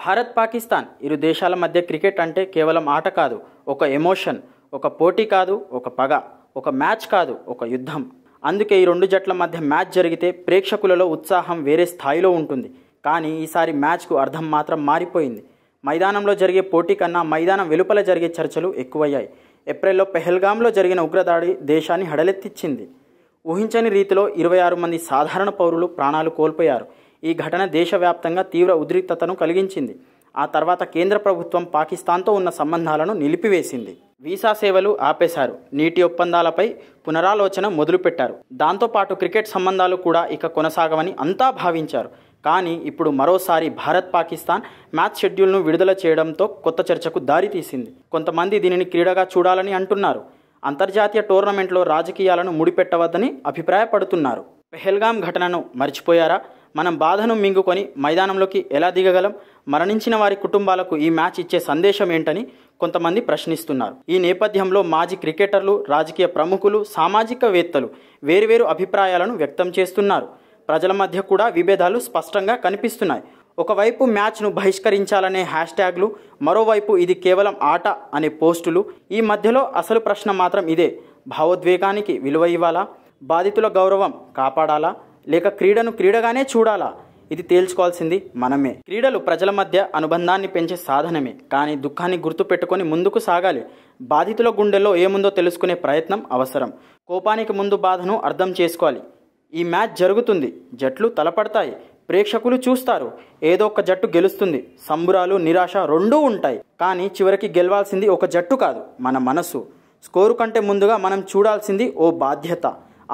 భారత్ పాకిస్తాన్ ఇరు దేశాల మధ్య క్రికెట్ అంటే కేవలం ఆట కాదు, ఒక ఎమోషన్, ఒక పోటీ కాదు, ఒక పగ, ఒక మ్యాచ్ కాదు, ఒక యుద్ధం. అందుకే ఈ రెండు జట్ల మధ్య మ్యాచ్ జరిగితే ప్రేక్షకులలో ఉత్సాహం వేరే స్థాయిలో ఉంటుంది. కానీ ఈసారి మ్యాచ్కు అర్థం మాత్రం మారిపోయింది. మైదానంలో జరిగే పోటీ కన్నా మైదానం వెలుపల జరిగే చర్చలు ఎక్కువయ్యాయి. ఏప్రిల్లో పెహల్గాంలో జరిగిన ఉగ్రదాడి దేశాన్ని హడలెత్తించింది. ఊహించని రీతిలో 26 మంది సాధారణ పౌరులు ప్రాణాలు కోల్పోయారు. ఈ ఘటన దేశవ్యాప్తంగా తీవ్ర ఉద్రిక్తతను కలిగించింది. ఆ తర్వాత కేంద్ర ప్రభుత్వం పాకిస్తాన్తో ఉన్న సంబంధాలను నిలిపివేసింది. వీసా సేవలు ఆపేశారు. నీటి ఒప్పందాలపై పునరాలోచన మొదలుపెట్టారు. దాంతోపాటు క్రికెట్ సంబంధాలు కూడా ఇక కొనసాగవని అంతా భావించారు. కానీ ఇప్పుడు మరోసారి భారత్ పాకిస్తాన్ మ్యాచ్ షెడ్యూల్ను విడుదల చేయడంతో కొత్త చర్చకు దారితీసింది. కొంతమంది దీనిని క్రీడగా చూడాలని అంటున్నారు. అంతర్జాతీయ టోర్నమెంట్లో రాజకీయాలను ముడిపెట్టవద్దని అభిప్రాయపడుతున్నారు. పెహల్గాం ఘటనను మర్చిపోయారా? మనం బాధను మింగుకొని మైదానంలోకి ఎలా దిగగలం? మరణించిన వారి కుటుంబాలకు ఈ మ్యాచ్ ఇచ్చే సందేశం ఏంటని కొంతమంది ప్రశ్నిస్తున్నారు. ఈ నేపథ్యంలో మాజీ క్రికెటర్లు, రాజకీయ ప్రముఖులు, సామాజికవేత్తలు వేర్వేరు అభిప్రాయాలను వ్యక్తం చేస్తున్నారు. ప్రజల మధ్య కూడా విభేదాలు స్పష్టంగా కనిపిస్తున్నాయి. ఒకవైపు మ్యాచ్ను బహిష్కరించాలనే హ్యాష్ట్యాగ్లు, మరోవైపు ఇది కేవలం ఆట అనే పోస్టులు. ఈ మధ్యలో అసలు ప్రశ్న మాత్రం ఇదే: భావోద్వేగానికి విలువ ఇవ్వాలా? బాధితుల గౌరవం కాపాడాలా? లేక క్రీడను క్రీడగానే చూడాలా? ఇది తేల్చుకోవాల్సింది మనమే. క్రీడలు ప్రజల మధ్య అనుబంధాన్ని పెంచే సాధనమే. కానీ దుఃఖాన్ని గుర్తుపెట్టుకొని ముందుకు సాగాలి. బాధితుల గుండెల్లో ఏముందో తెలుసుకునే ప్రయత్నం అవసరం. కోపానికి ముందు బాధను అర్థం చేసుకోవాలి. ఈ మ్యాచ్ జరుగుతుంది, జట్లు తలపడతాయి, ప్రేక్షకులు చూస్తారు, ఏదో ఒక జట్టు గెలుస్తుంది. సంబురాలు, నిరాశ రెండూ ఉంటాయి. కానీ చివరికి గెలవాల్సింది ఒక జట్టు కాదు, మన మనసు. స్కోరు కంటే ముందుగా మనం చూడాల్సింది ఓ బాధ్యత.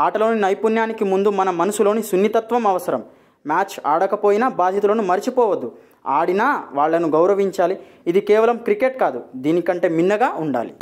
ఆటలోని నైపుణ్యానికి ముందు మన మనసులోని సున్నితత్వం అవసరం. మ్యాచ్ ఆడకపోయినా బాధితులను మర్చిపోవద్దు. ఆడినా వాళ్లను గౌరవించాలి. ఇది కేవలం క్రికెట్ కాదు, దీనికంటే మిన్నగా ఉండాలి.